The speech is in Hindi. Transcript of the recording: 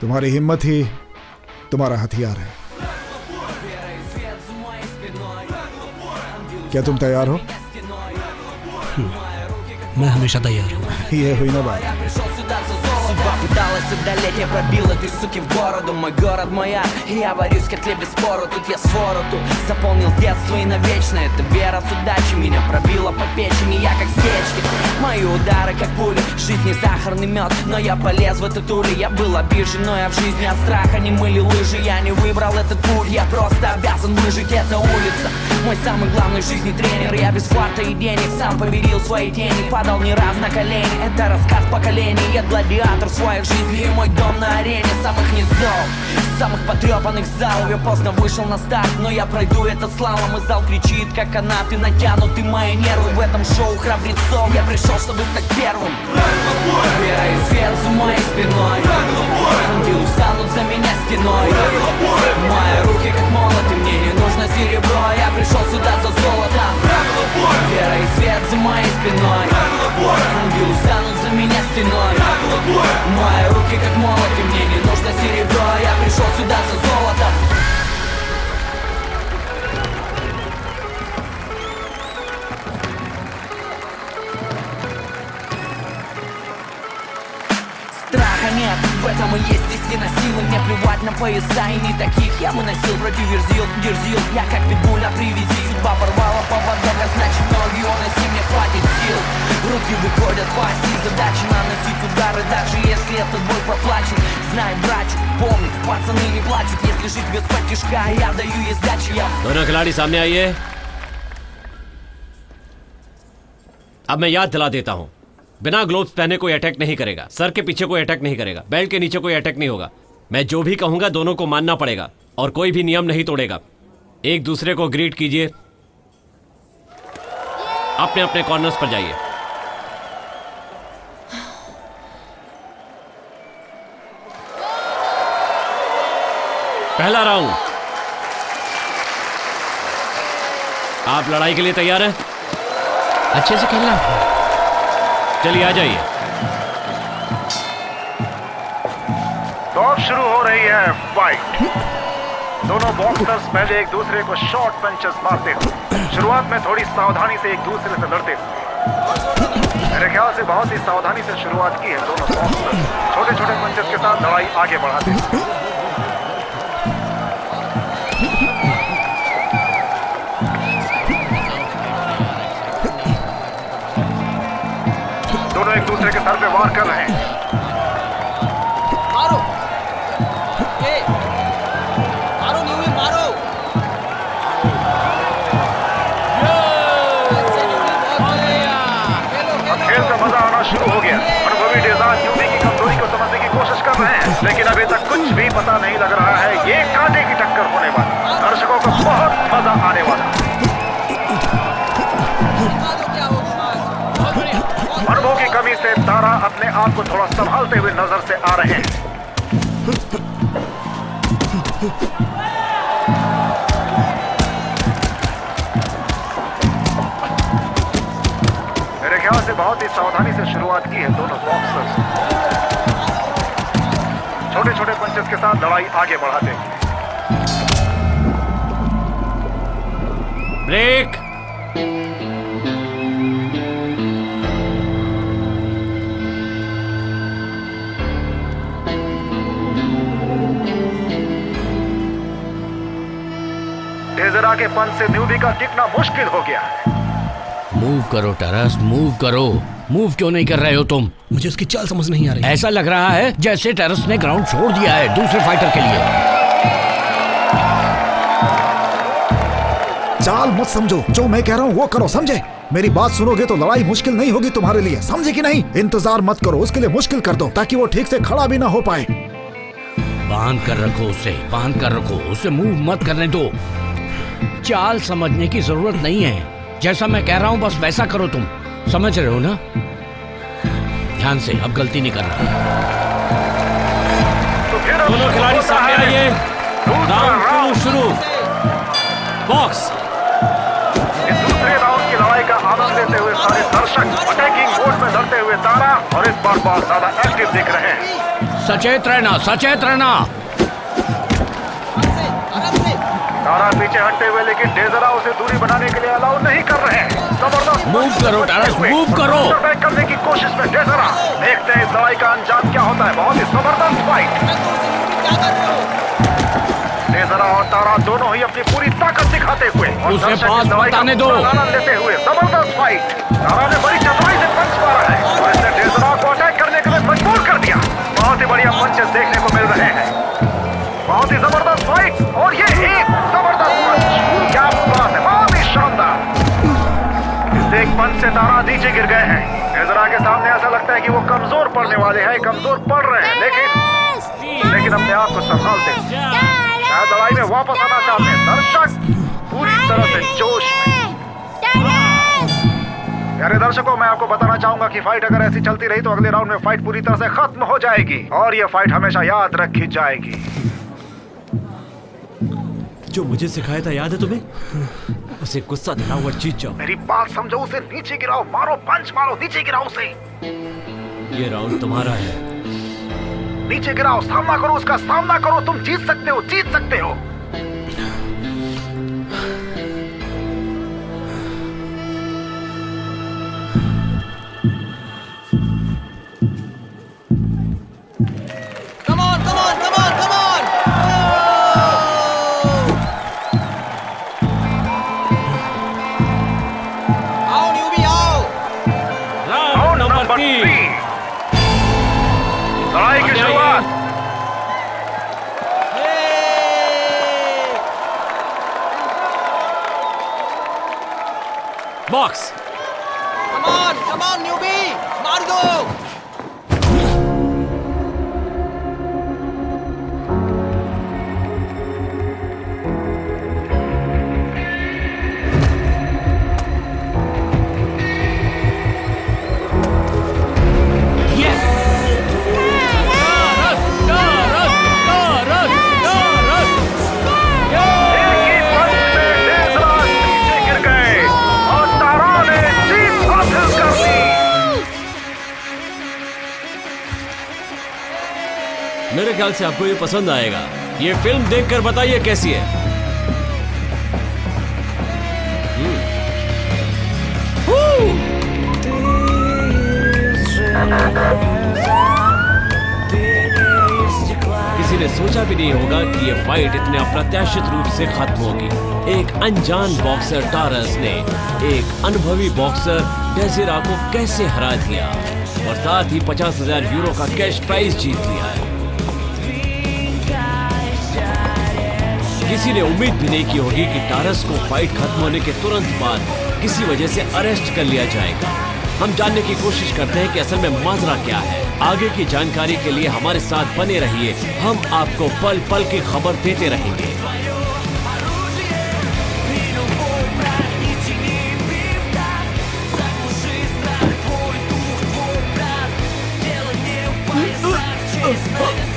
तुम्हारी हिम्मत ही तुम्हारा हथियार है। क्या तुम तैयार हो? मैं हमेशा तैयार हूँ। ये हुई ना बात। Судьба пыталась одолеть, я пробил этой суки в бороду. Мой город, мой ад, и я варюсь в котле без спору. Тут я сфору, тут заполнил детство и навечно. Это вера с удачей меня пробила по печени. Я как стечки, мои удары как пули. Жизнь не сахарный мед, но я полез в эту тулю. Я был обижен, но я в жизни от страха не мыли лыжи. Я не выбрал этот путь, я просто обязан выжить. Это улица, мой самый главный в жизни тренер. Я без фарта и денег сам поверил своей тени. Падал не раз на колени, это рассказ поколений. Я гладиатор в своих жизней, и мой дом на арене самых низов, самых потрепанных залов. Я поздно вышел на старт, но я пройду этот слалом. И зал кричит, как канаты натянуты мои нервы. В этом шоу храбрецов я пришел, чтобы стать первым. Вера и свет за моей спиной, ангелы встанут за меня стеной. Мои руки как молоты, мне не нужно серебро. Я пришел сюда за золотом. Вера и свет за моей спиной, ангелы встанут за меня стеной. Мои руки как молоты, мне не нужно серебро. Я пришел сюда за золотом. Страха нет, в этом и есть истина силы. Мне плевать на пояса, и не таких я выносил. Против дерзил, я как питбуля привези. Судьба порвала поводок, а значит ноги уноси, мне хватит сил. Руки выходят пасти, задача наносить удары. Даже если этот бой проплачен, знай, братчик, помни, пацаны не плачут. Если жизнь без подтяжка, я даю ей сдачи. दोनों खिलाड़ी सामने आइए। अब मैं याद दिला देता हूं, बिना ग्लोव्स पहने कोई अटैक नहीं करेगा, सर के पीछे कोई अटैक नहीं करेगा, बेल्ट के नीचे कोई अटैक नहीं होगा। मैं जो भी कहूंगा दोनों को मानना पड़ेगा और कोई भी नियम नहीं तोड़ेगा। एक दूसरे को ग्रीट कीजिए, अपने अपने कॉर्नर्स पर जाइए। पहला राउंड, आप लड़ाई के लिए तैयार हैं? अच्छे से खेलना। चलिए आ जाइए। तो अब शुरू हो रही है फाइट। दोनों बॉक्सर्स पहले एक दूसरे को शॉर्ट पंचेस मारते हुए शुरुआत में थोड़ी सावधानी से एक दूसरे से लड़ते हुए, मेरे ख्याल से बहुत ही सावधानी से शुरुआत की है दोनों बॉक्सर्स। छोटे छोटे पंचेस के साथ लड़ाई आगे बढ़ाते हैं। दोनों एक दूसरे के सर पे वार कर रहे हैं। मारो, मारो न्यूवी, मारो। अब खेल का मजा आना शुरू हो गया। अनुभवी डेजान न्यूवी की कमजोरी को समझने की कोशिश कर रहे हैं, लेकिन अभी तक कुछ भी पता नहीं लग रहा है। ये कांटे की टक्कर होने वाली, दर्शकों को बहुत मजा आने वाला। अनुभव की कमी से तारा अपने आप को थोड़ा संभालते हुए नजर से आ रहे हैं। मेरे ख्याल से बहुत ही सावधानी से शुरुआत की है दोनों बॉक्सर्स। छोटे छोटे पंचेस के साथ लड़ाई आगे बढ़ाते हैं। ब्रेक। डेजरा के पंच से न्यूबी का टिकना मुश्किल हो गया है। मूव करो टरस, मूव करो। मूव क्यों नहीं कर रहे हो तुम? मुझे उसकी चाल समझ नहीं आ रही। ऐसा लग रहा है जैसे टेरस ने ग्राउंड छोड़ दिया है दूसरे फाइटर के लिए। चाल मत समझो, जो मैं कह रहा हूँ वो करो, समझे? मेरी बात सुनोगे तो लड़ाई मुश्किल नहीं होगी तुम्हारे लिए, समझे कि नहीं? इंतजार मत करो, उसके लिए मुश्किल कर दो ताकि वो ठीक से खड़ा भी ना हो पाए। बांध कर रखो उसे, बांध कर रखो उसे, मूव मत करने दो। चाल समझने की जरूरत नहीं है, जैसा मैं कह रहा हूं बस वैसा करो। तुम समझ रहे हो ना? ध्यान से, अब गलती नहीं करना। दोनों खिलाड़ी सामने आइए। राउंड 2 शुरू। बॉक्स। इस दूसरे राउंड की लड़ाई का आनंद लेते हुए सारे दर्शक अटैकिंग मोड में लड़ते हुए तारा और इस बार बहुत ज्यादा एक्टिव दिख रहे हैं। सचेत रहना, सचेत रहना। तारा पीछे हटते हुए, लेकिन डेजरा उसे दूरी बनाने के लिए अलाउ नहीं कर रहे हैं। जबरदस्त मूव करो टारस, मूव करो। बैक करने की कोशिश में डेजरा। देखते हैं इस लड़ाई का अंजाम क्या होता है। बहुत ही जबरदस्त फाइट। डेजरा और तारा दोनों ही अपनी पूरी ताकत दिखाते हुए और उसे दर्शक पास इस लड़ाई का बताने दो। पूरा आनंद लेते हुए जबरदस्त फाइट। तारा ने बड़ी चतुराई से पंच मारा है और इसने डेजरा को अटैक करने के लिए मजबूर कर दिया। बहुत ही बढ़िया पंचेस देखने को मिल रहे हैं। बहुत ही जबरदस्त फाइट और ये एक जबरदस्त पंच। क्या बात है, बहुत ही शानदार। इस एक पंच से तारा नीचे गिर गए हैं। डेजरा के सामने ऐसा लगता है कि वो कमजोर पड़ने वाले हैं, कमजोर पड़ रहे हैं, लेकिन अपने आप को संभालते शायद लड़ाई में वापस आना चाहते हैं। दर्शक पूरी तरह से जोश में। प्यारे दर्शकों, मैं आपको बताना चाहूंगा कि फाइट अगर ऐसी चलती रही तो अगले राउंड में फाइट पूरी तरह से खत्म हो जाएगी और ये फाइट हमेशा याद रखी जाएगी। जो मुझे सिखाया था याद है तुम्हें? उसे गुस्सा दिलाओ और जीत जाओ। मेरी बात समझो, उसे नीचे गिराओ, मारो, पंच मारो, नीचे गिराओ उसे। ये राउंड तुम्हारा है। नीचे गिराओ, सामना करो, उसका सामना करो। तुम जीत सकते हो, जीत सकते हो। Come on, come on, come on, come on! आओ न्यूबी आओ। Round number 3। लड़ाई की शुरुआत। बॉक्स। Come on, न्यूबी, मार दो। एक ही पंच में डेजरा नीचे गिर गए और तारा ने जीत हासिल कर ली। मेरे ख्याल से आपको ये पसंद आएगा। ये फिल्म देखकर बताइए कैसी है। किसी ने सोचा भी नहीं होगा कि ये फाइट इतने अप्रत्याशित रूप से खत्म होगी। एक अनजान बॉक्सर टारस ने एक अनुभवी बॉक्सर डेजिरा को कैसे हरा दिया और साथ ही 50,000 यूरो का कैश प्राइज जीत लिया है। किसी ने उम्मीद भी नहीं की होगी कि टारस को फाइट खत्म होने के तुरंत बाद किसी वजह से अरेस्ट कर लिया जाएगा। हम जानने की कोशिश करते हैं कि असल में माजरा क्या है। आगे की जानकारी के लिए हमारे साथ बने रहिए। हम आपको पल पल की खबर देते रहेंगे। Yes!